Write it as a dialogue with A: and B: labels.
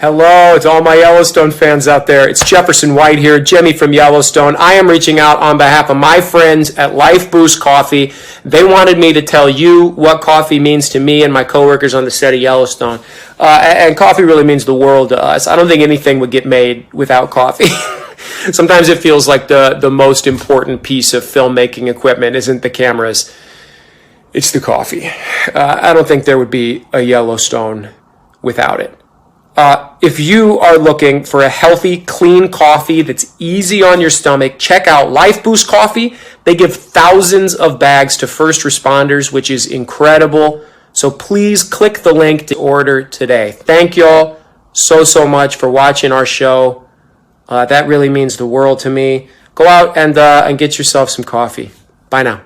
A: Hello to all my Yellowstone fans out there. It's Jefferson White here, Jimmy from Yellowstone. I am reaching out on behalf of my friends at Lifeboost Coffee. They wanted me to tell you what coffee means to me and my coworkers on the set of Yellowstone. And coffee really means the world to us. I don't think anything would get made without coffee. Sometimes it feels like the most important piece of filmmaking equipment isn't the cameras, it's the coffee. I don't think there would be a Yellowstone without it. If you are looking for a healthy, clean coffee that's easy on your stomach, check out Lifeboost Coffee. They give thousands of bags to first responders, which is incredible. So please click the link to order today. Thank y'all so much for watching our show. That really means the world to me. Go out and get yourself some coffee. Bye now.